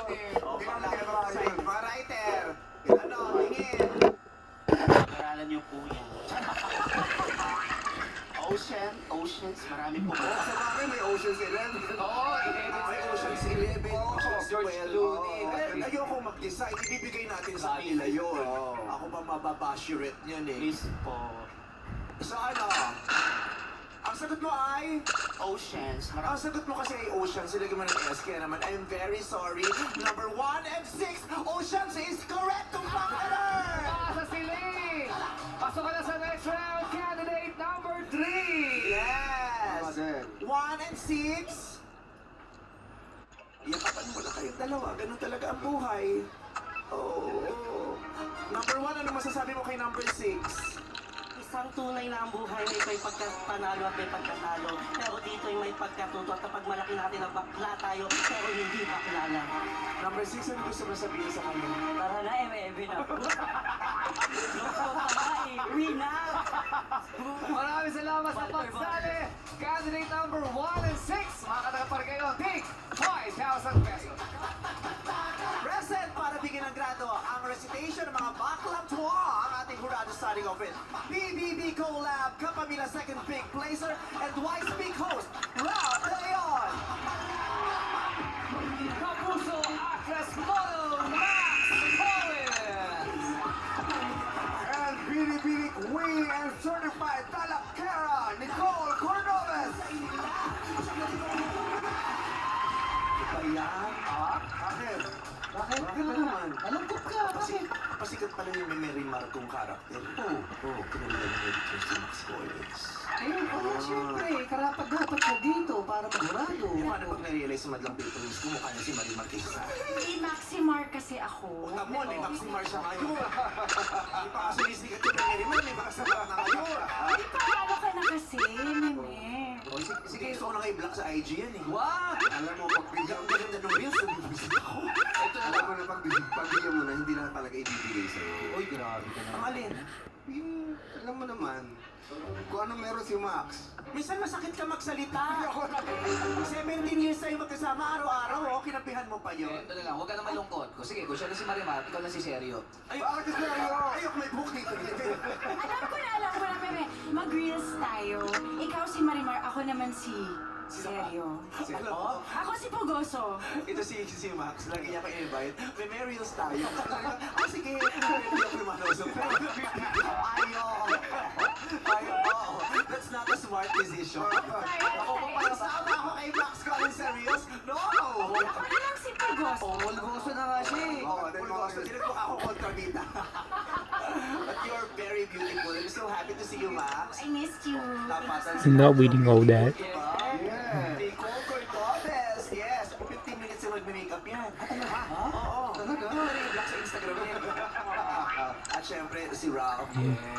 Mga writer. Ano, tingin. Aralan niyo po yan. Oceans, marami po. Sa bagay may Ocean's 11. Oo, May Ocean's 11. Ocean's George 12. Clooney. Ayoko mag-decide. Ibibigay natin sa kanila yun. Ako pa mababashiret niyan eh. Please po. So ano? Ang sagot mo ay? Oceans, Ang sagot mo kasi ay Oceans. Silagay mo ng S. Kaya naman, I'm very sorry. Number 1 and 6, Oceans is correct to partner! Pasa si Lee! Pasok ka na sa next round, candidate number 3! Yes! 1 and 6. Yakapan mo na kayong dalawa. Ganun talaga ang buhay. Oh. Number 1, ano masasabi mo kay number 6? Isang tunay na ang buhay, may pagkapanalo at may pagkatalo. Pero dito ay may pagkatuto at kapag malaki natin ang bakla tayo, pero hindi bakla lang. Number 6, ano gusto mo sabihin sa kanya? Tara na, eme na po. Gusto pa nga eh, uwi na! Maraming salamat sa pagsali! Candidate number 1 and 6! Makakatagal pa rin kayo, take 5,000 pesos! Present para bigyan ng grado ang recitation ng mga baklang tuwa ang ating hurado starting off with BBB Collab, Kapamilya second big placer, and Twice big host, Ralph De Leon. Kapuso actress model Max Collins! And Binibinik Queen and certified talakera, Nicole Cordoves. Iba yan? Bakit? Bakit? Bakit naman? Malungkot ka, bakit? Pasikat pala yung Mary Marcong karakter. Oo, kinalitan ng editor si Max Collins. Siyempre, karapat-dapat ka dito para magurado. Paano pag na-realize sa madlang people news, kumukha na si Marie Marquez? Hindi Maximar kasi ako. Tamo, may Maximar siya ngayon. Hindi pa kasi sinisikat yung Mary Mar, may mga sabat na ngayon. Hindi paalala ka na kasi, meme. Sige, gusto ko na kayo block sa IG yan eh. Wow! Alam mo, pag bigyan ang ganda ng reels, nabibisit ako. Alam mo na, pag bigyan mo na, hindi na talaga ibibigay sa'yo. Uy, grabe ka Ang alin? Yung, alam mo naman, kung ano meron si Max. Minsan masakit ka magsalita. 17 years tayo magkasama, araw-araw, kinapihan mo pa yun. Ito na lang, huwag ka na malungkot. Sige, kung siya na si Marimar, ikaw na si Seryo. Ay, bakit gusto mo? Ayok, may book dito. Alam ko na, meme. Mag-reels tayo. Ikaw si Marimar, ako naman si... Seryo. Alam mo, Ako si Pugoso. ito si Max, lagi niya pa-invite. May Mariels tayo. Sige, hindi ako lumanosok. Ayaw. That's not a smart decision. Ako pa pala sama ako kay Max Collins sa Reels? No! Ako na lang si Pugoso. Pulgoso na nga siya eh. Oo, Pulgoso. Tinagpok ako kontrabita. But you're very beautiful. I'm so happy to see you, Max. I missed you. Tapatan I'm not reading all that. Nicole Cordoves. Yes. 15 minutes na magme-makeup yan. Oo. Talaga? Nare-block sa Instagram niya. At syempre, si Ralph.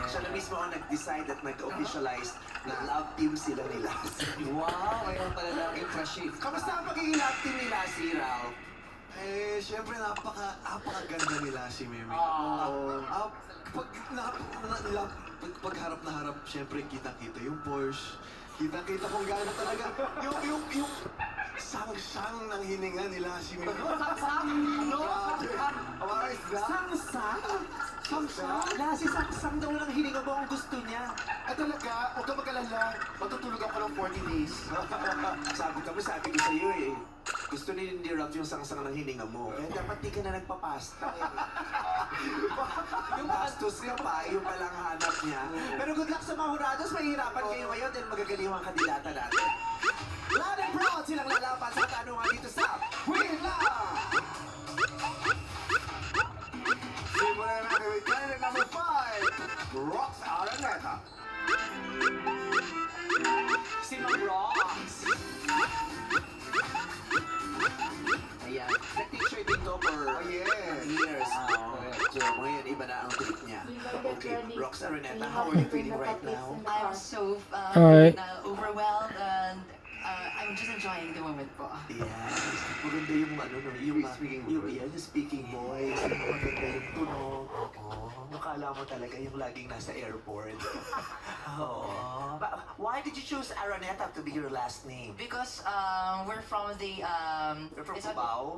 Siya na mismo ang nag-decide at nag-officialize na love team sila nila. Wow, mayroon pala lang yung crush eh. Kamusta ang pagiging love team nila, si Ralph? Eh, syempre napakaganda nila si Meme. Pag harap na harap, syempre kita-kita yung Porsche. Kita-kita kung gaano talaga. Yung sang-sang ng hininga nila si Meme. No? What is that? Sang-sang? Sang-sang? Nasi sang-sang daw ng hininga mo ang gusto niya. Talaga, huwag ka mag-alala. Matutulog ako ng 40 days. Sabi ko sa'yo eh. Gusto ni Ralph yung sang-sang ng hininga mo. Eh, dapat di ka na nagpapasta eh. Yung bastos ka pa, yung palang hanap niya. Pero good luck sa mga hurados. Mahihirapan kayo ngayon dahil magagaling ang kandidata natin. Loud and proud silang lalaban sa tanungan dito sa Win Lang! Simulan natin with candidate number 5, Rox Araneta. Sino Rox? Ayan. Nag-teacher dito for years. So ngayon, iba na ang trip niya. Okay, Rox Araneta, how are you feeling right now? I'm so Alright. overwhelmed and I'm just enjoying the moment po. Yes. Maganda yung ano, no, yung speaking voice, maganda yung tunog. Nakala mo talaga yung laging nasa airport. Oo. Why did you choose Araneta to be your last name? Because we're from the You're from it's not- Cubao?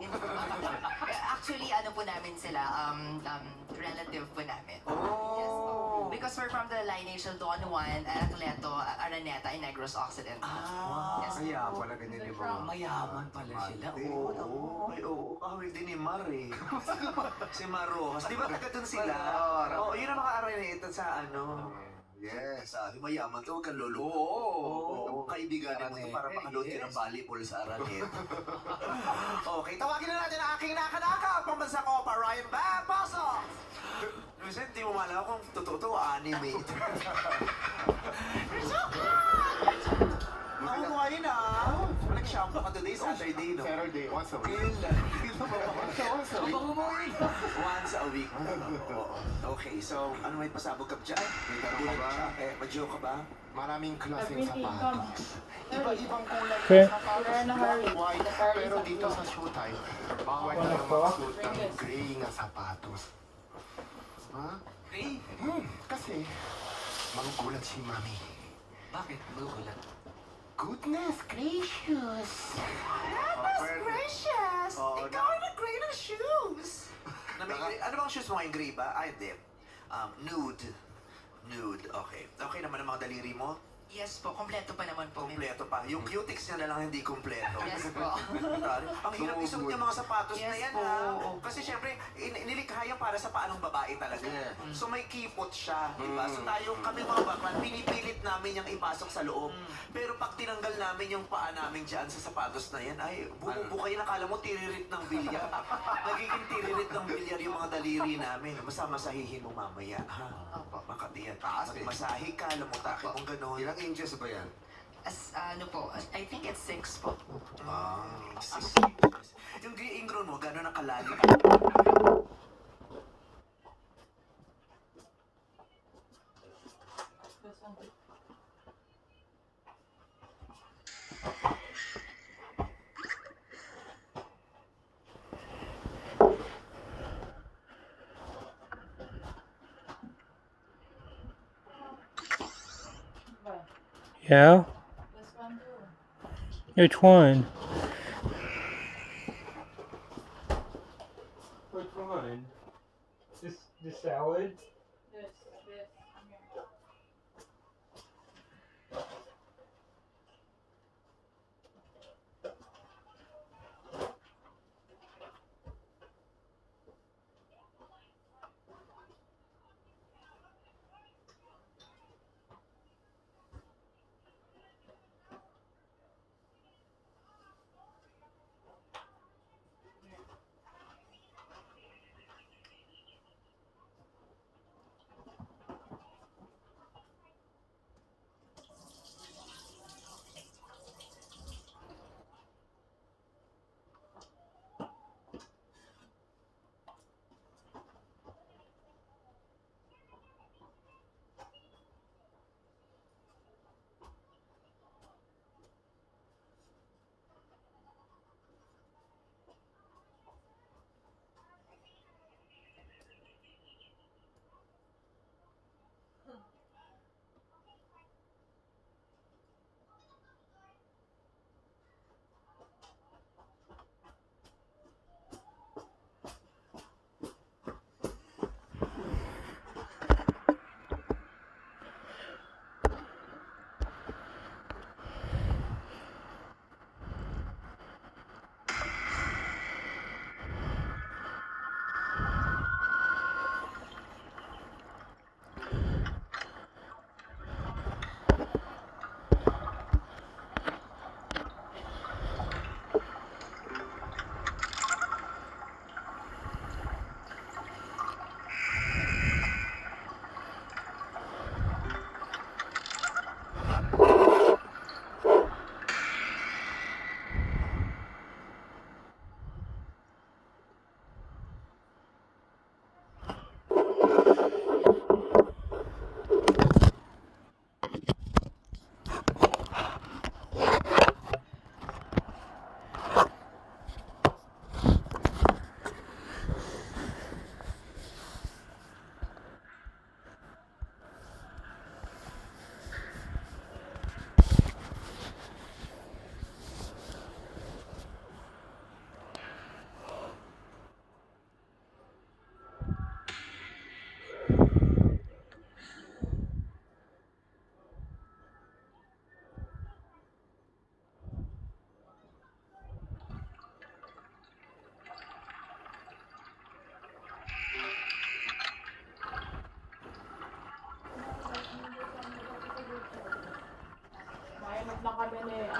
Actually, ano po namin sila, relative po namin. Yes po. Because we're from the lineage of Don Juan, Anacleto, Araneta, and Negros Occident. Yes po. Kaya pala ganyan yung mga... Mayaman pala sila. Oo. Ay, oo. Kawin din ni Mar eh. Si Mar Rojas. Di ba taga dun sila? Oo, yun ang mga Araneta sa ano. Yes. Sabi, mayaman to, huwag kang lolo. Oo. Kaibiganin mo to para makaload ka ng volleyball sa Araneta. Okay, tawagin na natin ang aking nakanaka. Pambansa ko pa, Ryan Bam. Pasok! Luis, hindi mo malaw kung totoo to, anime. Ako ngayon ah. Nag-shampoo ka today, Saturday, no? Saturday, once a week. Ngayon lang. Once a week. Once a week. Oo. Okay, so ano may pasabog ka dyan? May tanong ka ba? Mag-joke ka ba? Maraming klaseng sapatos. Iba-ibang kulay Okay. ng sapatos. White. Pero dito sa showtime, bawal na mag-suit ng gray na sapatos. Ha? Hey, Kasi, magugulat si Mami. bakit? Magugulat. Goodness gracious! Precious! Oh, Ikaw ay nag-gray ng shoes! Ano bang shoes mo ngayon, gray ba? Ay, hindi. Nude. Nude, okay. Okay naman ang mga daliri mo? Yes po, kompleto pa naman po. Kompleto pa. Yung cutics niya na lang hindi kompleto. Yes po. Ang hirap isuot yung mga sapatos na Yes yan, po. ha? Kasi syempre, nilikha yan para sa paanong babae talaga. So may kipot siya, di ba? So tayo, kami mga baklan, pinipilit namin yung ipasok sa loob. Pero pag tinanggal namin yung paa namin dyan sa sapatos na yan, ay, bumubukay na kala mo tiririt ng bilyar. Nagiging tiririt ng bilyar yung mga daliri namin. Masamasahihin mo mamaya, ha? Makatiyan. Magmasahe ka, lamutakin mong ganon. Ilang inches ba yan? As, ano po, I think it's 6 po. Yung ingron mo, gano'n ang kalalim? Yeah? Which one? Which one? The salad?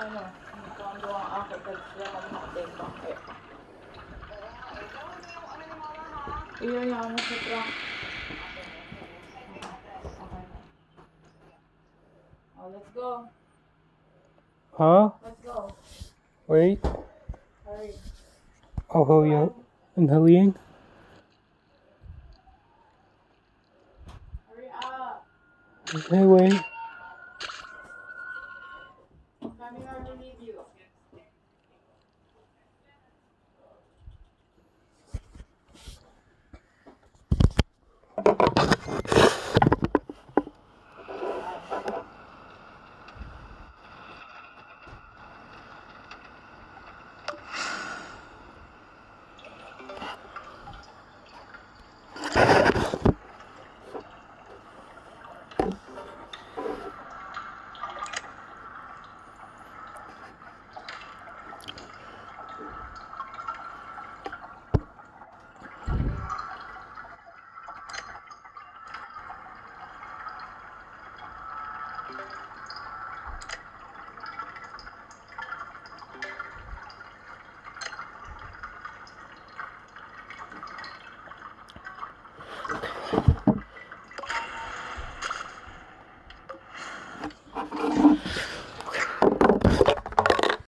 ano, ito ang gawang akit at sila magmakdeng bakit. Iyon yung ano sa truck. Okay. Oh, let's go. Huh? Let's go. Wait. Hurry. I'll hurry up. I'm hurrying. Hurry up. Okay, wait. Coming or we leave you.